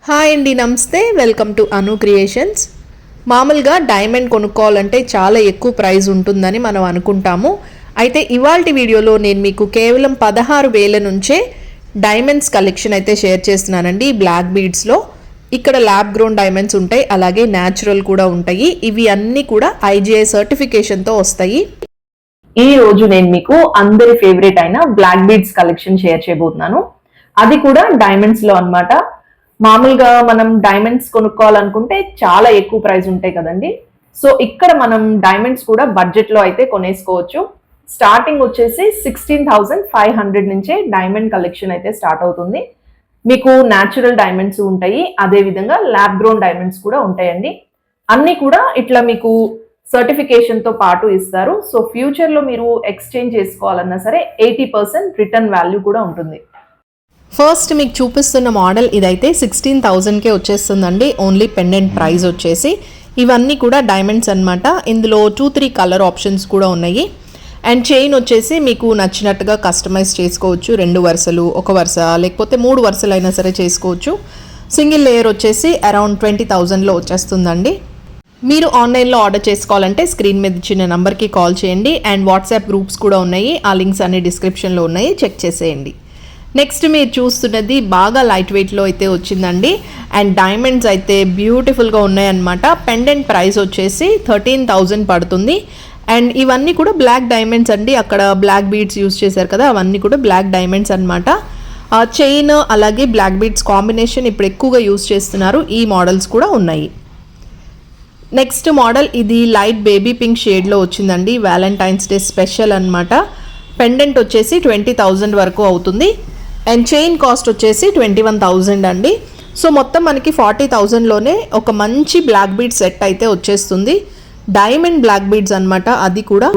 Hi అండి, నమస్తే. Welcome to Anu creations. మామూలుగా డైమండ్ కొనుక్కోవాలంటే చాలా ఎక్కువ ప్రైస్ ఉంటుందని మనం అనుకుంటాము. అయితే ఇవాల్టి వీడియోలో నేను మీకు కేవలం 16,000 నుంచే డైమండ్స్ కలెక్షన్ అయితే షేర్ చేస్తున్నానండి. బ్లాక్ బీడ్స్లో ఇక్కడ ల్యాబ్ గ్రోన్ డైమండ్స్ ఉంటాయి, అలాగే న్యాచురల్ కూడా ఉంటాయి. ఇవి అన్నీ కూడా IGI సర్టిఫికేషన్తో వస్తాయి. ఈ రోజు నేను మీకు అందరి ఫేవరెట్ అయిన బ్లాక్ బీడ్స్ కలెక్షన్ షేర్ చేయబోతున్నాను. అది కూడా డైమండ్స్లో అన్నమాట. మామూలుగా మనం డైమండ్స్ కొనుక్కోవాలనుకుంటే చాలా ఎక్కువ ప్రైస్ ఉంటాయి కదండి. సో ఇక్కడ మనం డైమండ్స్ కూడా బడ్జెట్లో అయితే కొనేసుకోవచ్చు. స్టార్టింగ్ వచ్చేసి 16,500 నుంచే డైమండ్ కలెక్షన్ అయితే స్టార్ట్ అవుతుంది. మీకు న్యాచురల్ డైమండ్స్ ఉంటాయి, అదేవిధంగా ల్యాబ్ గ్రోన్ డైమండ్స్ కూడా ఉంటాయండి. అన్నీ కూడా ఇట్లా మీకు సర్టిఫికేషన్తో పాటు ఇస్తారు. సో ఫ్యూచర్లో మీరు ఎక్స్చేంజ్ చేసుకోవాలన్నా సరే 80% రిటర్న్ వాల్యూ కూడా ఉంటుంది. ఫస్ట్ మీకు చూపిస్తున్న మోడల్ ఇదైతే 16,000కే వచ్చేస్తుందండి. ఓన్లీ పెండెంట్ ప్రైస్ వచ్చేసి. ఇవన్నీ కూడా డైమండ్స్ అనమాట. ఇందులో 2-3 కలర్ ఆప్షన్స్ కూడా ఉన్నాయి. అండ్ చైన్ వచ్చేసి మీకు నచ్చినట్టుగా కస్టమైజ్ చేసుకోవచ్చు. 2 వరుసలు, 1 వరుస, లేకపోతే 3 వరుసలు అయినా సరే చేసుకోవచ్చు. సింగిల్ లేయర్ వచ్చేసి అరౌండ్ 20,000లో వచ్చేస్తుందండి. మీరు ఆన్లైన్లో ఆర్డర్ చేసుకోవాలంటే స్క్రీన్ మీద ఇచ్చిన నెంబర్కి కాల్ చేయండి. అండ్ వాట్సాప్ గ్రూప్స్ కూడా ఉన్నాయి, ఆ లింక్స్ అన్ని డిస్క్రిప్షన్లో ఉన్నాయి, చెక్ చేసేయండి. నెక్స్ట్ మీరు చూస్తున్నది బాగా లైట్ వెయిట్లో అయితే వచ్చిందండి. అండ్ డైమండ్స్ అయితే బ్యూటిఫుల్గా ఉన్నాయన్నమాట. పెండెంట్ ప్రైస్ వచ్చేసి 13,000 పడుతుంది. అండ్ ఇవన్నీ కూడా బ్లాక్ డైమండ్స్ అండి. అక్కడ బ్లాక్ బీడ్స్ యూజ్ చేశారు కదా, అవన్నీ కూడా బ్లాక్ డైమండ్స్ అనమాట. చైన్ అలాగే బ్లాక్ బీడ్స్ కాంబినేషన్ ఇప్పుడు ఎక్కువగా యూజ్ చేస్తున్నారు. ఈ మోడల్స్ కూడా ఉన్నాయి. నెక్స్ట్ మోడల్ ఇది లైట్ బేబీ పింక్ షేడ్లో వచ్చిందండి. వ్యాలంటైన్స్ డే స్పెషల్ అనమాట. పెండెంట్ వచ్చేసి 20,000 వరకు అవుతుంది. అండ్ చైన్ కాస్ట్ వచ్చేసి 21,000 అండి. సో మొత్తం మనకి 40,000లోనే ఒక మంచి బ్లాక్ బీడ్ సెట్ అయితే వచ్చేస్తుంది. డైమండ్ బ్లాక్ బీడ్స్ అనమాట. అది కూడా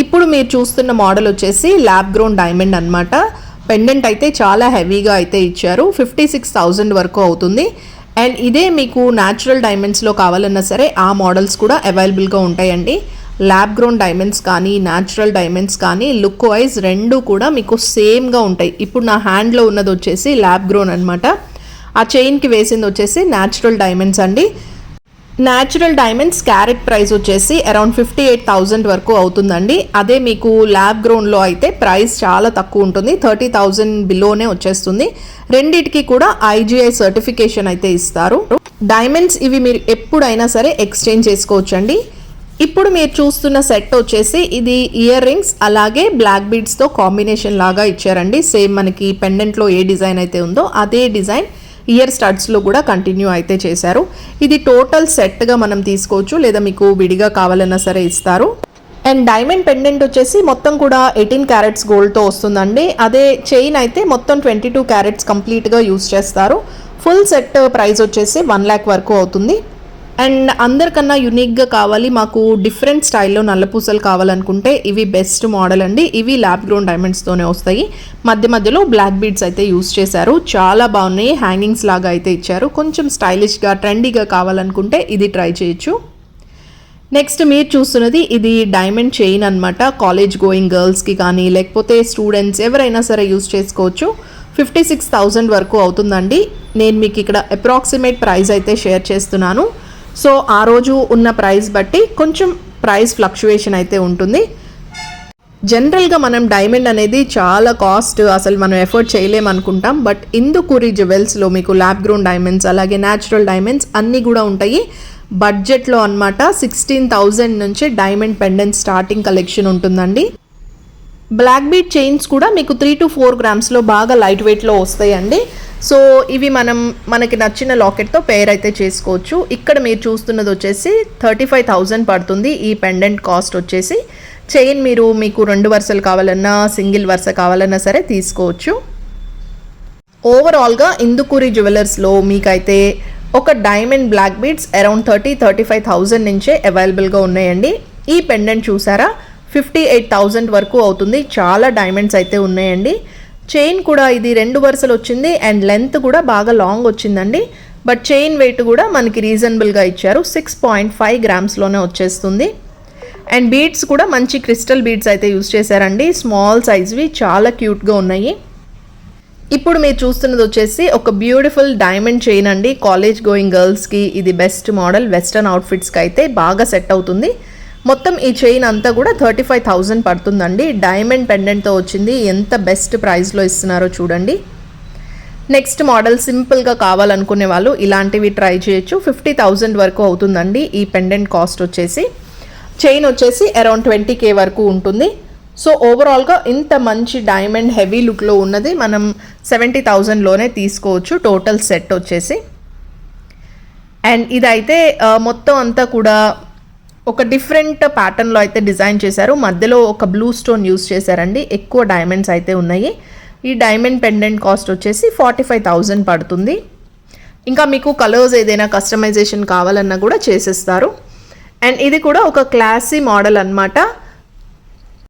ఇప్పుడు మీరు చూస్తున్న మోడల్ వచ్చేసి ల్యాబ్ గ్రోన్ డైమండ్ అనమాట. పెండెంట్ అయితే చాలా హెవీగా అయితే ఇచ్చారు. 56,000 వరకు అవుతుంది. అండ్ ఇదే మీకు న్యాచురల్ డైమండ్స్లో కావాలన్నా సరే ఆ మోడల్స్ కూడా అవైలబుల్గా ఉంటాయండి. ల్యాబ్ గ్రోన్ డైమండ్స్ కానీ న్యాచురల్ డైమండ్స్ కానీ లుక్ వైజ్ రెండు కూడా మీకు సేమ్గా ఉంటాయి. ఇప్పుడు నా హ్యాండ్లో ఉన్నది వచ్చేసి ల్యాబ్ గ్రోన్ అనమాట. ఆ చైన్కి వేసింది వచ్చేసి న్యాచురల్ డైమండ్స్ అండి. న్యాచురల్ డైమండ్స్ క్యారెట్ ప్రైస్ వచ్చేసి అరౌండ్ 58,000 వరకు అవుతుందండి. అదే మీకు ల్యాబ్ గ్రోన్లో అయితే ప్రైస్ చాలా తక్కువ ఉంటుంది, 30,000 బిలోనే వచ్చేస్తుంది. రెండిటికి కూడా IGI సర్టిఫికేషన్ అయితే ఇస్తారు. డైమండ్స్ ఇవి మీరు ఎప్పుడైనా సరే ఎక్స్చేంజ్ చేసుకోవచ్చండి. ఇప్పుడు మీరు చూస్తున్న సెట్ వచ్చేసి ఇది ఇయర్ రింగ్స్ అలాగే బ్లాక్ బీడ్స్తో కాంబినేషన్ లాగా ఇచ్చారండి. సేమ్ మనకి పెండెంట్లో ఏ డిజైన్ అయితే ఉందో అదే డిజైన్ ఇయర్ స్టడ్స్లో కూడా కంటిన్యూ అయితే చేశారు. ఇది టోటల్ సెట్గా మనం తీసుకోవచ్చు, లేదా మీకు విడిగా కావాలన్నా సరే ఇస్తారు. అండ్ డైమండ్ పెండెంట్ వచ్చేసి మొత్తం కూడా 18 క్యారెట్స్ గోల్డ్తో వస్తుందండి. అదే చైన్ అయితే మొత్తం 22 క్యారెట్స్ కంప్లీట్గా యూజ్ చేస్తారు. ఫుల్ సెట్ ప్రైస్ వచ్చేసి 1 lakh వరకు అవుతుంది. అండ్ అందరికన్నా యునిక్గా కావాలి, మాకు డిఫరెంట్ స్టైల్లో నల్లపూసలు కావాలనుకుంటే ఇవి బెస్ట్ మోడల్ అండి. ఇవి ల్యాబ్ గ్రోన్ డైమండ్స్తోనే వస్తాయి. మధ్య మధ్యలో బ్లాక్ బీడ్స్ అయితే యూజ్ చేశారు. చాలా బాగున్నాయి. హ్యాంగింగ్స్ లాగా అయితే ఇచ్చారు. కొంచెం స్టైలిష్గా ట్రెండీగా కావాలనుకుంటే ఇది ట్రై చేయొచ్చు. నెక్స్ట్ మీరు చూస్తున్నది ఇది డైమండ్ చైన్ అనమాట. కాలేజ్ గోయింగ్ గర్ల్స్కి కానీ లేకపోతే స్టూడెంట్స్ ఎవరైనా సరే యూజ్ చేసుకోవచ్చు. 56,000 వరకు అవుతుందండి. నేను మీకు ఇక్కడ అప్రాక్సిమేట్ ప్రైస్ అయితే షేర్ చేస్తున్నాను. సో ఆ రోజు ఉన్న ప్రైస్ బట్టి కొంచెం ప్రైస్ ఫ్లక్చువేషన్ అయితే ఉంటుంది. జనరల్గా మనం డైమండ్ అనేది చాలా కాస్ట్, అసలు మనం ఎఫర్ట్ చేయలేమనుకుంటాం. బట్ ఇందుకూరి జ్యువెల్స్లో మీకు ల్యాబ్ గ్రోన్ డైమండ్స్ అలాగే న్యాచురల్ డైమండ్స్ అన్నీ కూడా ఉంటాయి. బడ్జెట్లో అనమాట. 16,000 నుంచి డైమండ్ పెండెంట్ స్టార్టింగ్ కలెక్షన్ ఉంటుందండి. బ్లాక్ బీడ్ చైన్స్ కూడా మీకు 3 to 4 గ్రామ్స్లో బాగా లైట్ వెయిట్లో వస్తాయండి. సో ఇవి మనకి నచ్చిన లాకెట్తో పేర్ అయితే చేసుకోవచ్చు. ఇక్కడ మీరు చూస్తున్నది వచ్చేసి 35,000 పడుతుంది ఈ పెండెంట్ కాస్ట్ వచ్చేసి. చైన్ మీకు 2 వరుసలు కావాలన్నా సింగిల్ వరుస కావాలన్నా సరే తీసుకోవచ్చు. ఓవరాల్గా ఇందుకూరి జ్యువెలర్స్లో మీకైతే ఒక డైమండ్ బ్లాక్ బీడ్స్ అరౌండ్ 30-35,000 నుంచే అవైలబుల్గా ఉన్నాయండి. ఈ పెండెంట్ చూసారా 58,000 వరకు అవుతుంది. చాలా డైమండ్స్ అయితే ఉన్నాయండి. చైన్ కూడా ఇది 2 వరుసలు వచ్చింది అండ్ లెంత్ కూడా బాగా లాంగ్ వచ్చిందండి. బట్ చైన్ వెయిట్ కూడా మనకి రీజనబుల్గా ఇచ్చారు. 6.5 గ్రామ్స్లోనే వచ్చేస్తుంది. అండ్ బీడ్స్ కూడా మంచి క్రిస్టల్ బీడ్స్ అయితే యూజ్ చేశారండి. స్మాల్ సైజ్వి చాలా క్యూట్గా ఉన్నాయి. ఇప్పుడు మీరు చూస్తున్నది వచ్చేసి ఒక బ్యూటిఫుల్ డైమండ్ చైన్ అండి. కాలేజ్ గోయింగ్ గర్ల్స్కి ఇది బెస్ట్ మోడల్. వెస్టర్న్ అవుట్ఫిట్స్కి అయితే బాగా సెట్ అవుతుంది. మొత్తం ఈ చైన్ అంతా కూడా 35,000 పడుతుందండి. డైమండ్ పెండెంట్తో వచ్చింది. ఎంత బెస్ట్ ప్రైస్లో ఇస్తున్నారో చూడండి. నెక్స్ట్ మోడల్ సింపుల్గా కావాలనుకునే వాళ్ళు ఇలాంటివి ట్రై చేయొచ్చు. 50,000 వరకు అవుతుందండి ఈ పెండెంట్ కాస్ట్ వచ్చేసి. చైన్ వచ్చేసి అరౌండ్ 20K వరకు ఉంటుంది. సో ఓవరాల్గా ఇంత మంచి డైమండ్ హెవీ లుక్లో ఉన్నది మనం 70,000లోనే తీసుకోవచ్చు టోటల్ సెట్ వచ్చేసి. అండ్ ఇదైతే మొత్తం అంతా కూడా ఒక డిఫరెంట్ ప్యాటర్న్లో అయితే డిజైన్ చేశారు. మధ్యలో ఒక బ్లూ స్టోన్ యూస్ చేశారండి. ఎక్కువ డైమండ్స్ అయితే ఉన్నాయి. ఈ డైమండ్ పెండెంట్ కాస్ట్ వచ్చేసి 45,000 పడుతుంది. ఇంకా మీకు కలర్స్ ఏదైనా కస్టమైజేషన్ కావాలన్నా కూడా చేసేస్తారు. అండ్ ఇది కూడా ఒక క్లాసీ మోడల్ అన్నమాట.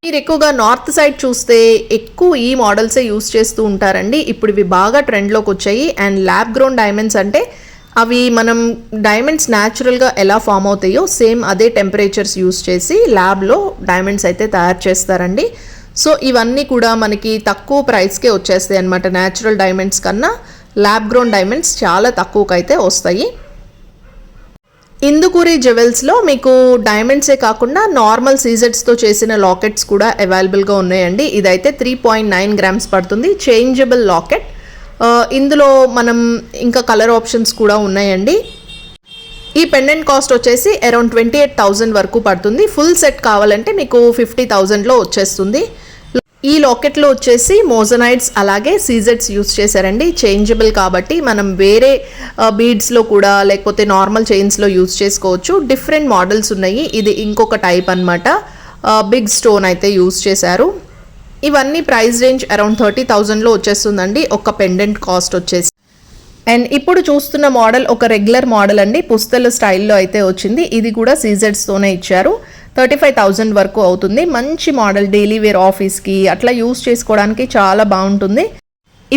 మీరు ఎక్కువగా నార్త్ సైడ్ చూస్తే ఎక్కువ ఈ మోడల్సే యూస్ చేస్తూ ఉంటారండి. ఇప్పుడు ఇవి బాగా ట్రెండ్లోకి వచ్చాయి. అండ్ ల్యాబ్ గ్రోన్ డైమండ్స్ అంటే అవి మనం డైమండ్స్ న్యాచురల్గా ఎలా ఫామ్ అవుతాయో సేమ్ అదే టెంపరేచర్స్ యూస్ చేసి ల్యాబ్లో డైమండ్స్ అయితే తయారు చేస్తారండి. సో ఇవన్నీ కూడా మనకి తక్కువ ప్రైస్కే వచ్చేస్తాయి అన్నమాట. న్యాచురల్ డైమండ్స్ కన్నా ల్యాబ్ గ్రోన్ డైమండ్స్ చాలా తక్కువకైతే వస్తాయి. ఇందుకూరి జ్యువెల్స్లో మీకు డైమండ్సే కాకుండా నార్మల్ సీజెట్స్తో చేసిన లాకెట్స్ కూడా అవైలబుల్గా ఉన్నాయండి. ఇదైతే 3.9 grams పడుతుంది. Changeable locket. ఇందులో మనం ఇంకా కలర్ ఆప్షన్స్ కూడా ఉన్నాయండి. ఈ పెండెంట్ కాస్ట్ వచ్చేసి అరౌండ్ 28,000 వరకు పడుతుంది. ఫుల్ సెట్ కావాలంటే మీకు 50,000లో వచ్చేస్తుంది. ఈ లాకెట్లో వచ్చేసి మోజనైట్స్ అలాగే సీజెట్స్ యూస్ చేశారండి. చేంజబుల్ కాబట్టి మనం వేరే బీడ్స్లో కూడా లేకపోతే నార్మల్ చైన్స్లో యూస్ చేసుకోవచ్చు. డిఫరెంట్ మోడల్స్ ఉన్నాయి. ఇది ఇంకొక టైప్ అన్నమాట. బిగ్ స్టోన్ అయితే యూస్ చేశారు. ఇవన్నీ ప్రైస్ రేంజ్ అరౌండ్ 30,000లో వచ్చేస్తుందండి ఒక పెండెంట్ కాస్ట్ వచ్చేసి. అండ్ ఇప్పుడు చూస్తున్న మోడల్ ఒక రెగ్యులర్ మోడల్ అండి. పుస్తల స్టైల్లో అయితే వచ్చింది. ఇది కూడా సీజెట్స్తోనే ఇచ్చారు. 35,000 వరకు అవుతుంది. మంచి మోడల్. డైలీ వేర్ ఆఫీస్కి అట్లా యూస్ చేసుకోవడానికి చాలా బాగుంటుంది.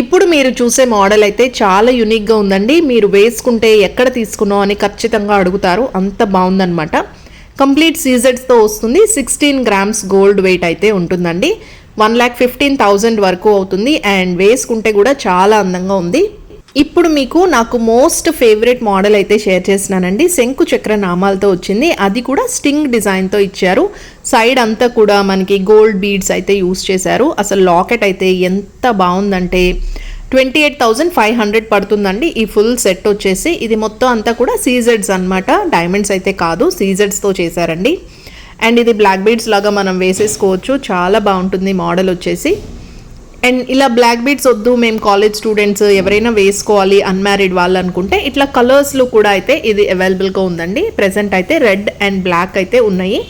ఇప్పుడు మీరు చూసే మోడల్ అయితే చాలా యూనిక్గా ఉందండి. మీరు వేసుకుంటే ఎక్కడ తీసుకున్నావు అని ఖచ్చితంగా అడుగుతారు. అంత బాగుందన్నమాట. కంప్లీట్ సీజెట్స్తో వస్తుంది. 16 grams గోల్డ్ వెయిట్ అయితే ఉంటుందండి. 1,15,000 వరకు అవుతుంది. అండ్ వేసుకుంటే కూడా చాలా అందంగా ఉంది. ఇప్పుడు మీకు నాకు మోస్ట్ ఫేవరెట్ మోడల్ అయితే షేర్ చేసినానండి. శంకు చక్ర నామాలతో వచ్చింది. అది కూడా స్టింగ్ డిజైన్తో ఇచ్చారు. సైడ్ అంతా కూడా మనకి గోల్డ్ బీడ్స్ అయితే యూస్ చేశారు. అసలు లాకెట్ అయితే ఎంత బాగుందంటే 28,500 పడుతుందండి ఈ ఫుల్ సెట్ వచ్చేసి. ఇది మొత్తం అంతా కూడా సీజెడ్స్ అన్నమాట. డైమండ్స్ అయితే కాదు, సీజెడ్స్తో చేశారండి. అండ్ ఇది బ్లాక్ బీడ్స్ లాగా మనం వేసేసుకోవచ్చు. చాలా బాగుంటుంది మోడల్ వచ్చేసి. అండ్ ఇలా బ్లాక్ బీడ్స్ వద్దు, మేము కాలేజ్ స్టూడెంట్స్ ఎవరైనా వేసుకోవాలి అన్మ్యారీడ్ వాళ్ళు అనుకుంటే ఇట్లా కలర్స్లో కూడా అయితే ఇది అవైలబుల్గా ఉందండి. ప్రెజెంట్ అయితే రెడ్ అండ్ బ్లాక్ అయితే ఉన్నాయి.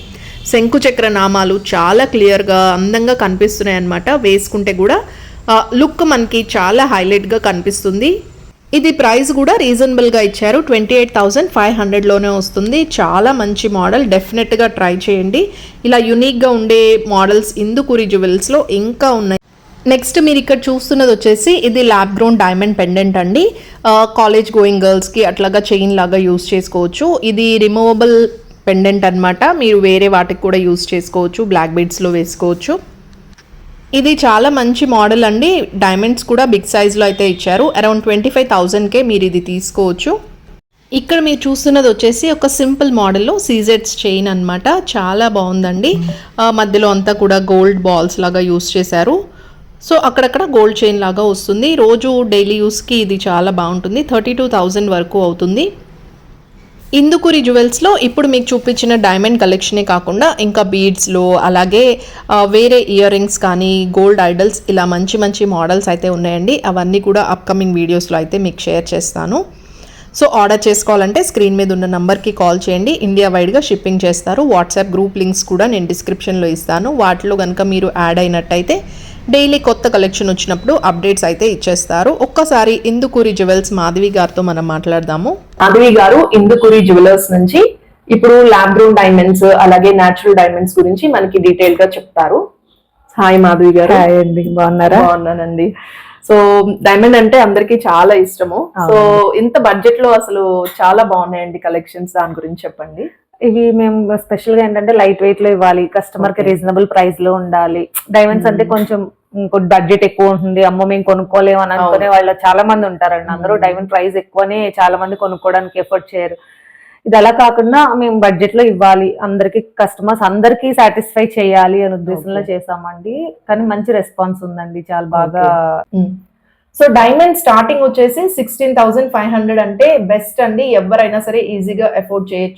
శంకు చక్ర నామాలు చాలా క్లియర్గా అందంగా కనిపిస్తున్నాయి అన్నమాట. వేసుకుంటే కూడా లుక్ మనకి చాలా హైలైట్గా కనిపిస్తుంది. ఇది ప్రైస్ కూడా రీజనబుల్గా ఇచ్చారు. 28,500లోనే వస్తుంది. చాలా మంచి మోడల్. డెఫినెట్గా ట్రై చేయండి. ఇలా యూనిక్గా ఉండే మోడల్స్ ఇందుకూరి జ్యువెల్స్లో ఇంకా ఉన్నాయి. నెక్స్ట్ మీరు ఇక్కడ చూస్తున్నది వచ్చేసి ఇది ల్యాబ్ గ్రోన్ డైమండ్ పెండెంట్ అండి. కాలేజ్ గోయింగ్ గర్ల్స్కి అట్లాగా చైన్ లాగా యూస్ చేసుకోవచ్చు. ఇది రిమూవబుల్ పెండెంట్ అన్నమాట. మీరు వేరే వాటికి కూడా యూస్ చేసుకోవచ్చు. బ్లాక్ బీడ్స్లో వేసుకోవచ్చు. ఇది చాలా మంచి మోడల్ అండి. డైమండ్స్ కూడా బిగ్ సైజ్లో అయితే ఇచ్చారు. అరౌండ్ 25,000కే మీరు ఇది తీసుకోవచ్చు. ఇక్కడ మీరు చూస్తున్నది వచ్చేసి ఒక సింపుల్ మోడల్లో సీజెట్స్ చైన్ అన్నమాట. చాలా బాగుందండి. మధ్యలో అంతా కూడా గోల్డ్ బాల్స్ లాగా యూస్ చేశారు. సో అక్కడక్కడ గోల్డ్ చైన్ లాగా వస్తుంది. రోజు డైలీ యూస్కి ఇది చాలా బాగుంటుంది. 32,000 వరకు అవుతుంది. ఇందుకూరి జ్యువెల్స్లో ఇప్పుడు మీకు చూపించిన డైమండ్ కలెక్షనే కాకుండా ఇంకా బీడ్స్లో అలాగే వేరే ఇయర్ రింగ్స్ కానీ గోల్డ్ ఐడల్స్ ఇలా మంచి మంచి మోడల్స్ అయితే ఉన్నాయండి. అవన్నీ కూడా అప్కమింగ్ వీడియోస్లో అయితే మీకు షేర్ చేస్తాను. సో ఆర్డర్ చేసుకోవాలంటే స్క్రీన్ మీద ఉన్న నంబర్కి కాల్ చేయండి. ఇండియా వైడ్గా షిప్పింగ్ చేస్తారు. వాట్సాప్ గ్రూప్ లింక్స్ కూడా నేను డిస్క్రిప్షన్లో ఇస్తాను. వాటిలో కనుక మీరు యాడ్ అయినట్టయితే డైలీ కొత్త కలెక్షన్ వచ్చినప్పుడు అప్డేట్స్ అయితే ఇచ్చేస్తారు. ఒక్కసారి ఇందుకూరి జ్యువెల్స్ మాధవి గారితో మనం మాట్లాడదాము. మాధవి గారు ఇందుకూరి జ్యువెలర్స్ నుంచి ఇప్పుడు ల్యాబ్ గ్రోన్ డైమండ్స్ అలాగే న్యాచురల్ డైమండ్స్ గురించి మనకి డీటెయిల్ గా చెప్తారు. హాయ్ మాధవి గారు. హాయ్ అండి, బాగున్నారా? బాగున్నానండి. సో డైమండ్ అంటే అందరికి చాలా ఇష్టము. సో ఇంత బడ్జెట్ లో అసలు చాలా బాగున్నాయండి కలెక్షన్స్. దాని గురించి చెప్పండి. ఇవి మేము స్పెషల్ గా ఏంటంటే లైట్ వెయిట్ లో ఇవ్వాలి, కస్టమర్ కి రీజనబుల్ ప్రైస్ లో ఉండాలి. డైమండ్స్ అంటే కొంచెం ఇంకోటి బడ్జెట్ ఎక్కువ ఉంటుంది, అమ్మో మేము కొనుక్కోలేము అని అనుకునే వాళ్ళు చాలా మంది ఉంటారండి. అందరూ డైమండ్ ప్రైస్ ఎక్కువనే చాలా మంది కొనుక్కోవడానికి ఎఫర్ట్ చేయరు. ఇది అలా కాకుండా మేము బడ్జెట్ లో ఇవ్వాలి, అందరికి కస్టమర్స్ అందరికి సాటిస్ఫై చేయాలి అనే ఉద్దేశంలో చేసామండి. కానీ మంచి రెస్పాన్స్ ఉందండి, చాలా బాగా. సో డైమండ్ స్టార్టింగ్ వచ్చేసి 16,500 అంటే బెస్ట్ అండి, ఎవరైనా సరే ఈజీగా అఫోర్డ్ చేయొచ్చు.